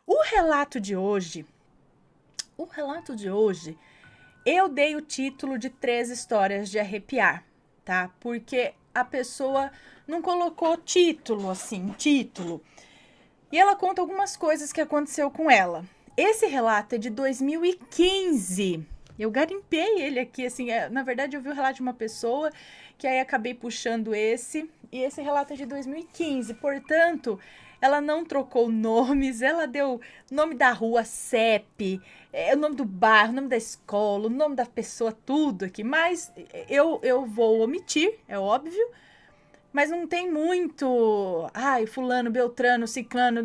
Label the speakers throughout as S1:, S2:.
S1: O relato de hoje, o relato de hoje, eu dei o título de 3 histórias de arrepiar, tá? Porque a pessoa não colocou título assim, título. E ela conta algumas coisas que aconteceu com ela. Esse relato é de 2015. Eu garimpei ele aqui, assim, na verdade eu vi o relato de uma pessoa, que aí acabei puxando e esse relato é de 2015, portanto, ela não trocou nomes, ela deu nome da rua, CEP, o nome do bairro, o nome da escola, o nome da pessoa, tudo aqui, mas eu vou omitir, é óbvio, mas não tem muito, ai, fulano, beltrano, ciclano,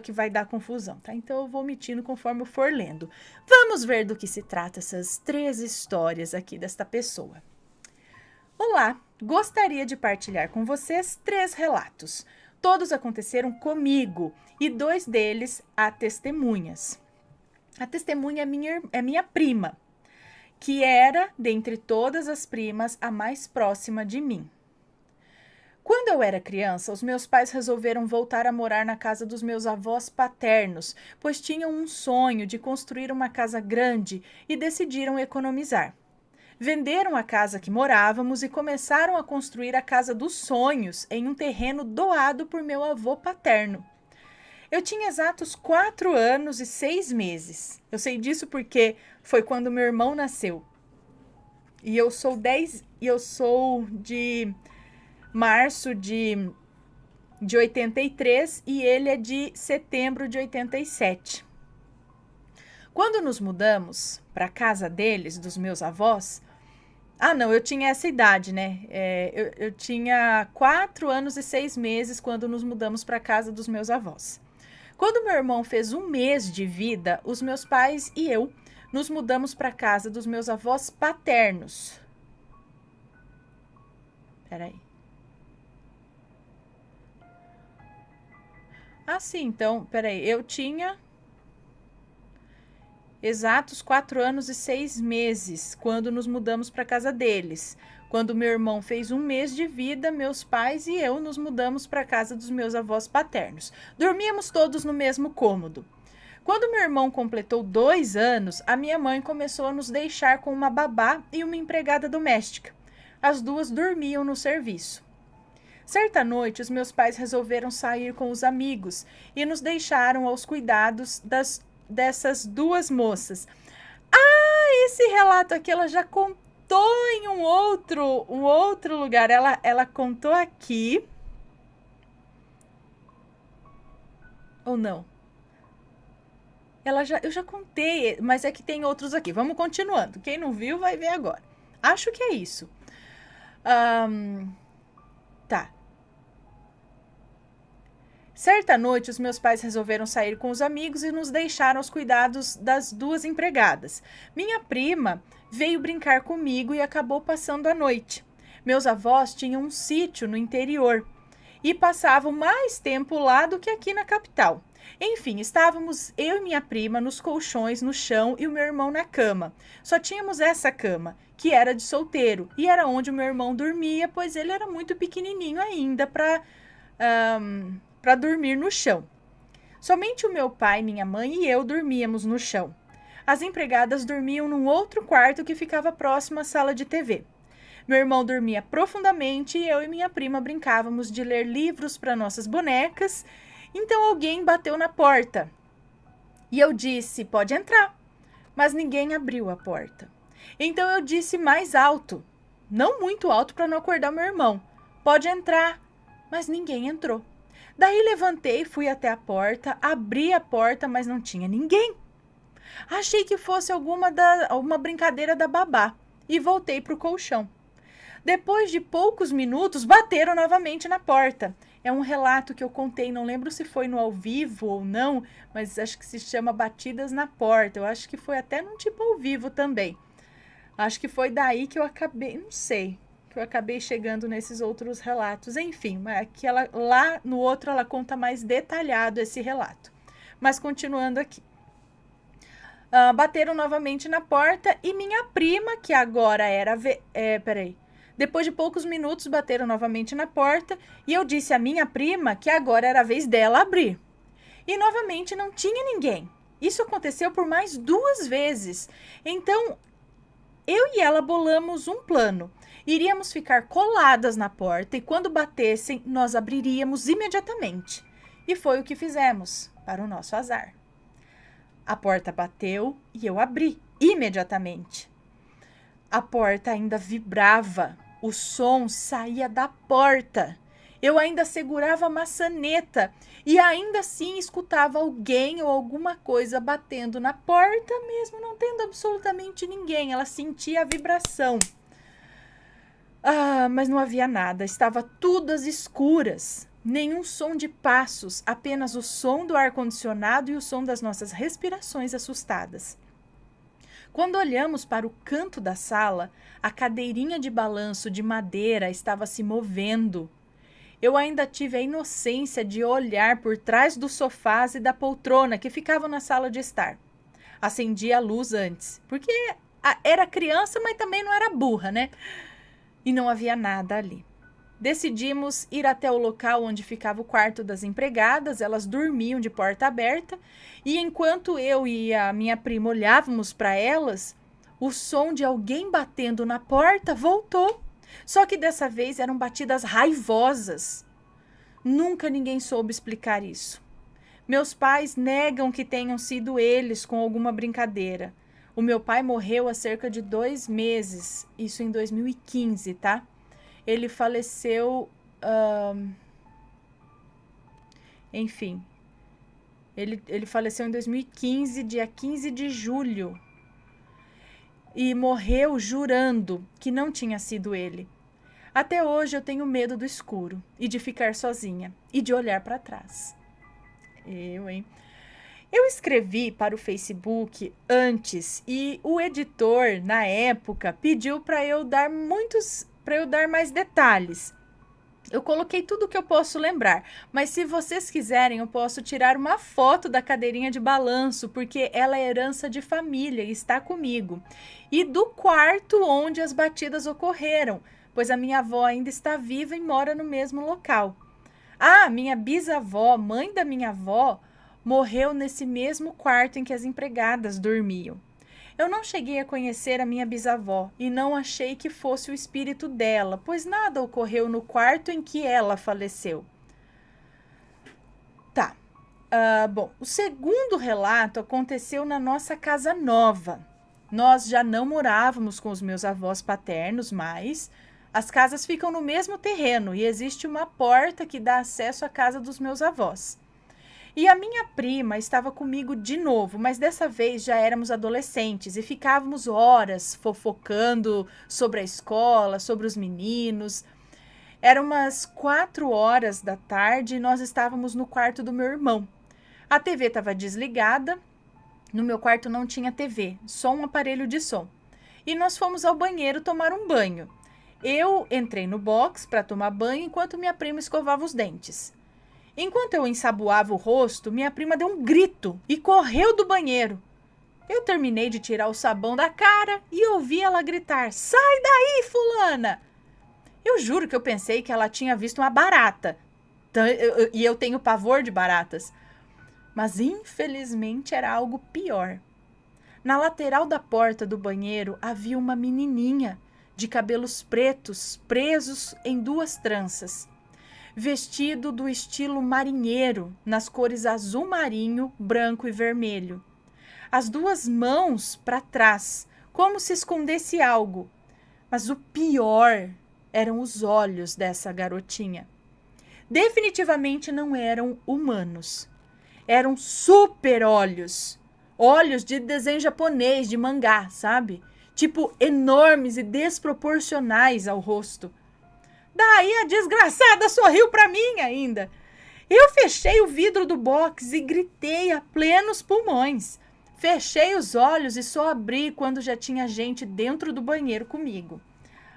S1: que vai dar confusão, tá? Então eu vou omitindo conforme eu for lendo. Vamos ver do que se trata essas 3 histórias aqui desta pessoa. Olá, gostaria de partilhar com vocês 3 relatos. Todos aconteceram comigo e 2 deles há testemunhas. A testemunha é minha prima, que era, dentre todas as primas, a mais próxima de mim. Quando eu era criança, os meus pais resolveram voltar a morar na casa dos meus avós paternos, pois tinham um sonho de construir uma casa grande e decidiram economizar. Venderam a casa que morávamos e começaram a construir a casa dos sonhos em um terreno doado por meu avô paterno. Eu tinha exatos 4 anos e 6 meses. Eu sei disso porque foi quando meu irmão nasceu. E eu sou de março de 83 e ele é de setembro de 87. Quando nos mudamos para a casa deles, dos meus avós, não, eu tinha essa idade, né? Eu tinha 4 anos e 6 meses quando nos mudamos para a casa dos meus avós. Quando meu irmão fez 1 mês de vida, os meus pais e eu nos mudamos para a casa dos meus avós paternos. Peraí. Sim, então, peraí, eu tinha exatos 4 anos e 6 meses quando nos mudamos para casa deles. Quando meu irmão fez 1 mês de vida, meus pais e eu nos mudamos para casa dos meus avós paternos. Dormíamos todos no mesmo cômodo. Quando meu irmão completou 2 anos, a minha mãe começou a nos deixar com uma babá e uma empregada doméstica. As 2 dormiam no serviço. Certa noite, os meus pais resolveram sair com os amigos e nos deixaram aos cuidados dessas 2 moças. Esse relato aqui ela já contou em um outro lugar. Ela contou aqui. Ou não? Eu já contei, mas é que tem outros aqui. Vamos continuando. Quem não viu vai ver agora. Acho que é isso. Tá. Certa noite, os meus pais resolveram sair com os amigos e nos deixaram aos cuidados das 2 empregadas. Minha prima veio brincar comigo e acabou passando a noite. Meus avós tinham um sítio no interior e passavam mais tempo lá do que aqui na capital. Enfim, estávamos eu e minha prima nos colchões no chão e o meu irmão na cama. Só tínhamos essa cama, que era de solteiro, e era onde o meu irmão dormia, pois ele era muito pequenininho ainda para dormir no chão. Somente o meu pai, minha mãe e eu dormíamos no chão. As empregadas dormiam num outro quarto que ficava próximo à sala de TV. Meu irmão dormia profundamente e eu e minha prima brincávamos de ler livros para nossas bonecas. Então alguém bateu na porta. E eu disse, pode entrar. Mas ninguém abriu a porta. Então eu disse mais alto, não muito alto para não acordar meu irmão. Pode entrar. Mas ninguém entrou. Daí levantei, fui até a porta, abri a porta, mas não tinha ninguém. Achei que fosse alguma brincadeira da babá e voltei para o colchão. Depois de poucos minutos, bateram novamente na porta. É um relato que eu contei, não lembro se foi no ao vivo ou não, mas acho que se chama Batidas na Porta. Eu acho que foi até num tipo ao vivo também. Acho que foi daí que eu acabei, não sei, que eu acabei chegando nesses outros relatos. Enfim, aqui lá no outro ela conta mais detalhado esse relato. Mas continuando aqui. Bateram novamente na porta e minha prima, que agora era... Depois de poucos minutos, bateram novamente na porta e eu disse à minha prima que agora era a vez dela abrir. E novamente não tinha ninguém. Isso aconteceu por mais 2 vezes. Então, eu e ela bolamos um plano. Iríamos ficar coladas na porta e quando batessem, nós abriríamos imediatamente. E foi o que fizemos, para o nosso azar. A porta bateu e eu abri imediatamente. A porta ainda vibrava, o som saía da porta. Eu ainda segurava a maçaneta e ainda assim escutava alguém ou alguma coisa batendo na porta, mesmo não tendo absolutamente ninguém. Ela sentia a vibração. Mas não havia nada, estava tudo às escuras. Nenhum som de passos, apenas o som do ar-condicionado e o som das nossas respirações assustadas. Quando olhamos para o canto da sala, a cadeirinha de balanço de madeira estava se movendo. Eu ainda tive a inocência de olhar por trás dos sofás e da poltrona que ficavam na sala de estar. Acendi a luz antes, porque era criança, mas também não era burra, né? E não havia nada ali. Decidimos ir até o local onde ficava o quarto das empregadas, elas dormiam de porta aberta, e enquanto eu e a minha prima olhávamos para elas, o som de alguém batendo na porta voltou. Só que dessa vez eram batidas raivosas. Nunca ninguém soube explicar isso. Meus pais negam que tenham sido eles com alguma brincadeira. O meu pai morreu há cerca de 2 meses, isso em 2015, tá? Ele faleceu, enfim, ele faleceu em 2015, dia 15 de julho, e morreu jurando que não tinha sido ele. Até hoje eu tenho medo do escuro, e de ficar sozinha, e de olhar para trás. Eu escrevi para o Facebook antes, e o editor, na época, pediu para eu dar mais detalhes. Eu coloquei tudo que eu posso lembrar, mas se vocês quiserem, eu posso tirar uma foto da cadeirinha de balanço, porque ela é herança de família e está comigo. E do quarto onde as batidas ocorreram, pois a minha avó ainda está viva e mora no mesmo local. Minha bisavó, mãe da minha avó, morreu nesse mesmo quarto em que as empregadas dormiam. Eu não cheguei a conhecer a minha bisavó e não achei que fosse o espírito dela, pois nada ocorreu no quarto em que ela faleceu. Tá. Bom, o segundo relato aconteceu na nossa casa nova. Nós já não morávamos com os meus avós paternos, mas as casas ficam no mesmo terreno e existe uma porta que dá acesso à casa dos meus avós. E a minha prima estava comigo de novo, mas dessa vez já éramos adolescentes e ficávamos horas fofocando sobre a escola, sobre os meninos. Eram umas 4 horas da tarde e nós estávamos no quarto do meu irmão. A TV estava desligada, no meu quarto não tinha TV, só um aparelho de som. E nós fomos ao banheiro tomar um banho. Eu entrei no box para tomar banho enquanto minha prima escovava os dentes. Enquanto eu ensaboava o rosto, minha prima deu um grito e correu do banheiro. Eu terminei de tirar o sabão da cara e ouvi ela gritar: "Sai daí, fulana!" Eu juro que eu pensei que ela tinha visto uma barata. E eu tenho pavor de baratas. Mas infelizmente era algo pior. Na lateral da porta do banheiro havia uma menininha de cabelos pretos presos em 2 tranças. Vestido do estilo marinheiro, nas cores azul marinho, branco e vermelho. As 2 mãos para trás, como se escondesse algo. Mas o pior eram os olhos dessa garotinha. Definitivamente não eram humanos. Eram super olhos. Olhos de desenho japonês, de mangá, sabe? Tipo, enormes e desproporcionais ao rosto. Daí a desgraçada sorriu para mim ainda. Eu fechei o vidro do box e gritei a plenos pulmões. Fechei os olhos e só abri quando já tinha gente dentro do banheiro comigo.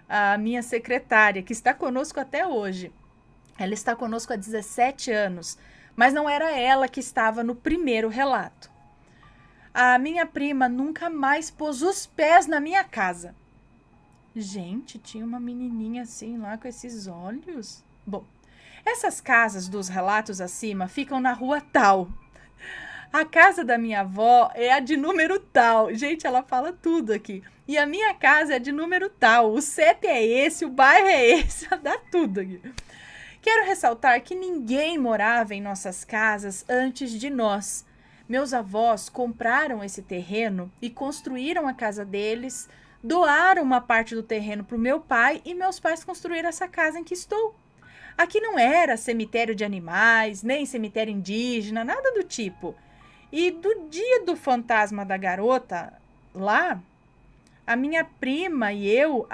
S1: A minha secretária, que está conosco até hoje. Ela está conosco há 17 anos, mas não era ela que estava no primeiro relato. A minha prima nunca mais pôs os pés na minha casa. Gente, tinha uma menininha assim lá com esses olhos. Bom, essas casas dos relatos acima ficam na rua tal. A casa da minha avó é a de número tal. Gente, ela fala tudo aqui. E a minha casa é de número tal. O CEP é esse, o bairro é esse. Dá tudo aqui. Quero ressaltar que ninguém morava em nossas casas antes de nós. Meus avós compraram esse terreno e construíram a casa deles, doaram uma parte do terreno para o meu pai e meus pais construíram essa casa em que estou. Aqui não era cemitério de animais, nem cemitério indígena, nada do tipo. E do dia do fantasma da garota, lá, a minha prima e eu,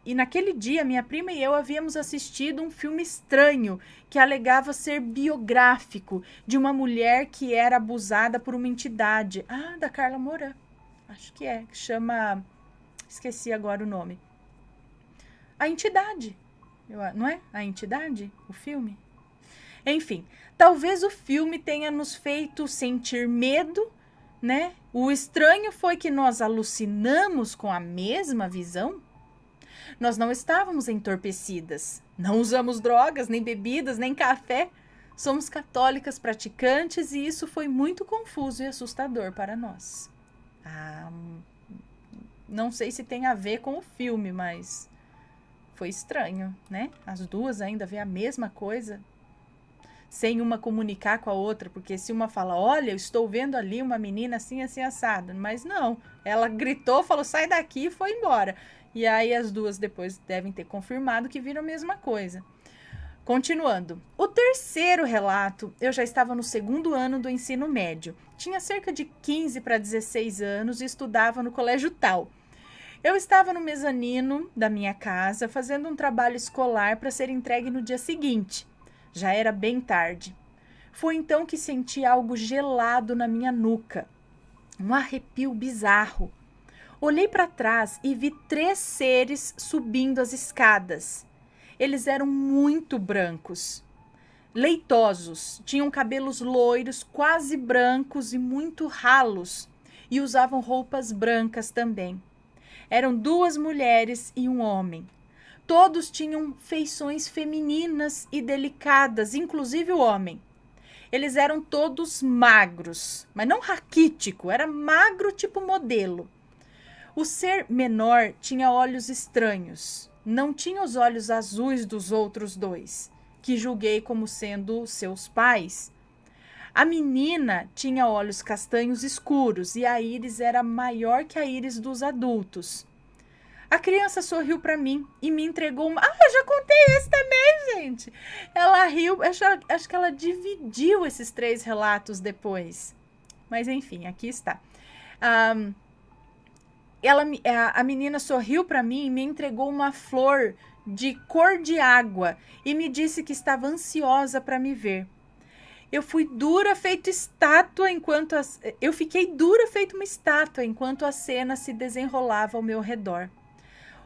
S1: e naquele dia, minha prima e eu havíamos assistido um filme estranho que alegava ser biográfico de uma mulher que era abusada por uma entidade. Ah, da Carla Moura. Acho que é, que chama... Esqueci agora o nome. A Entidade. Não é? A Entidade? O filme? Enfim, talvez o filme tenha nos feito sentir medo, né? O estranho foi que nós alucinamos com a mesma visão. Nós não estávamos entorpecidas, não usamos drogas, nem bebidas, nem café. Somos católicas praticantes e isso foi muito confuso e assustador para nós. Não sei se tem a ver com o filme, mas foi estranho, né? As duas ainda vê a mesma coisa, sem uma comunicar com a outra, porque se uma fala, olha, eu estou vendo ali uma menina assim, assim, assada, mas não, ela gritou, falou, sai daqui e foi embora. E aí as duas depois devem ter confirmado que viram a mesma coisa. Continuando, o terceiro relato, eu já estava no segundo ano do ensino médio, tinha cerca de 15 para 16 anos e estudava no colégio tal. Eu estava no mezanino da minha casa fazendo um trabalho escolar para ser entregue no dia seguinte. Já era bem tarde. Foi então que senti algo gelado na minha nuca. Um arrepio bizarro. Olhei para trás e vi 3 seres subindo as escadas. Eles eram muito brancos, leitosos, tinham cabelos loiros, quase brancos e muito ralos, e usavam roupas brancas também. Eram 2 mulheres e um homem. Todos tinham feições femininas e delicadas, inclusive o homem. Eles eram todos magros, mas não raquítico, era magro tipo modelo. O ser menor tinha olhos estranhos, não tinha os olhos azuis dos outros 2, que julguei como sendo seus pais. A menina tinha olhos castanhos escuros e a íris era maior que a íris dos adultos. A criança sorriu para mim e me entregou uma... eu já contei esse também, gente. Ela riu, acho que ela dividiu esses 3 relatos depois. Mas enfim, aqui está. A menina sorriu para mim e me entregou uma flor de cor de água e me disse que estava ansiosa para me ver. Eu fui dura feito estátua enquanto... Eu fiquei dura feito uma estátua enquanto a cena se desenrolava ao meu redor.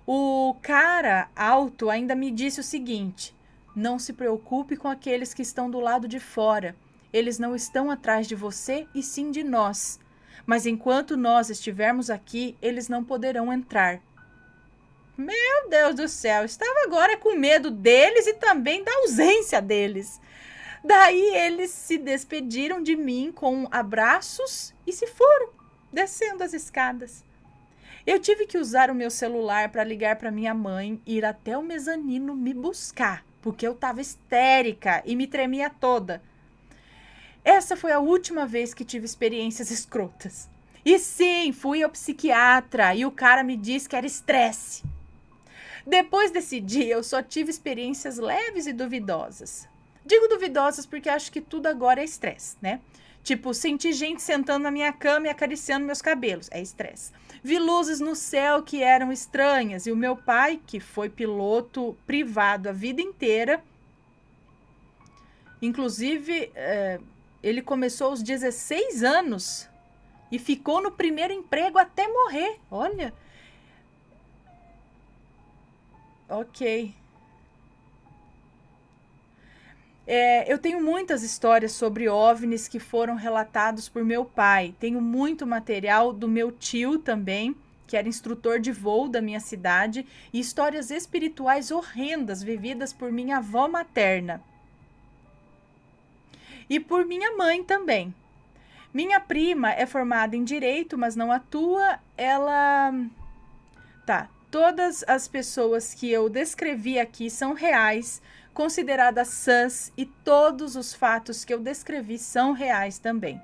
S1: O cara alto ainda me disse o seguinte: não se preocupe com aqueles que estão do lado de fora. Eles não estão atrás de você e sim de nós. Mas enquanto nós estivermos aqui, eles não poderão entrar. Meu Deus do céu, estava agora com medo deles e também da ausência deles. Daí eles se despediram de mim com abraços e se foram, descendo as escadas. Eu tive que usar o meu celular para ligar para minha mãe e ir até o mezanino me buscar, porque eu estava histérica e me tremia toda. Essa foi a última vez que tive experiências escrotas. E sim, fui ao psiquiatra e o cara me disse que era estresse. Depois desse dia, eu só tive experiências leves e duvidosas. Digo duvidosas porque acho que tudo agora é estresse, né? Tipo, senti gente sentando na minha cama e acariciando meus cabelos. É estresse. Vi luzes no céu que eram estranhas. E o meu pai, que foi piloto privado a vida inteira, inclusive, ele começou aos 16 anos e ficou no primeiro emprego até morrer. Olha. Ok. Eu tenho muitas histórias sobre OVNIs que foram relatados por meu pai. Tenho muito material do meu tio também, que era instrutor de voo da minha cidade, e histórias espirituais horrendas vividas por minha avó materna. E por minha mãe também. Minha prima é formada em direito, mas não atua. Ela. Tá. Todas as pessoas que eu descrevi aqui são reais, consideradas sãs, e todos os fatos que eu descrevi são reais também.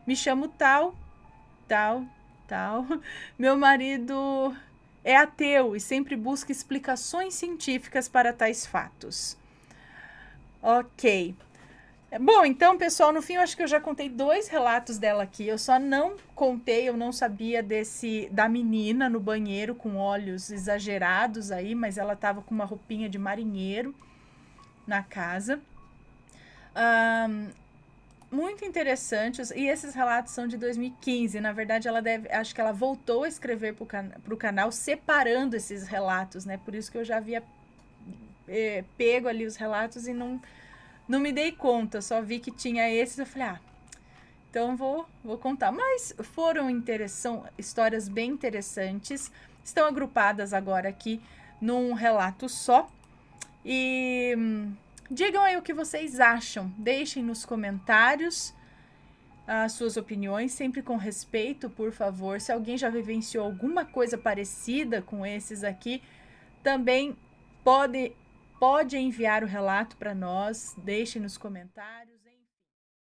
S1: Me chamo tal, tal, tal. Meu marido é ateu e sempre busca explicações científicas para tais fatos. Ok. Bom, então, pessoal, no fim eu acho que eu já contei 2 relatos dela aqui. Eu só não contei, eu não sabia da menina no banheiro com olhos exagerados aí, mas ela tava com uma roupinha de marinheiro na casa. Muito interessantes, e esses relatos são de 2015. Na verdade, acho que ela voltou a escrever pro canal separando esses relatos, né? Por isso que eu já havia pego ali os relatos e não me dei conta, só vi que tinha esses, eu falei, então vou contar. Mas foram histórias bem interessantes, estão agrupadas agora aqui num relato só. E digam aí o que vocês acham, deixem nos comentários as suas opiniões, sempre com respeito, por favor. Se alguém já vivenciou alguma coisa parecida com esses aqui, também pode enviar o relato para nós, deixe nos comentários.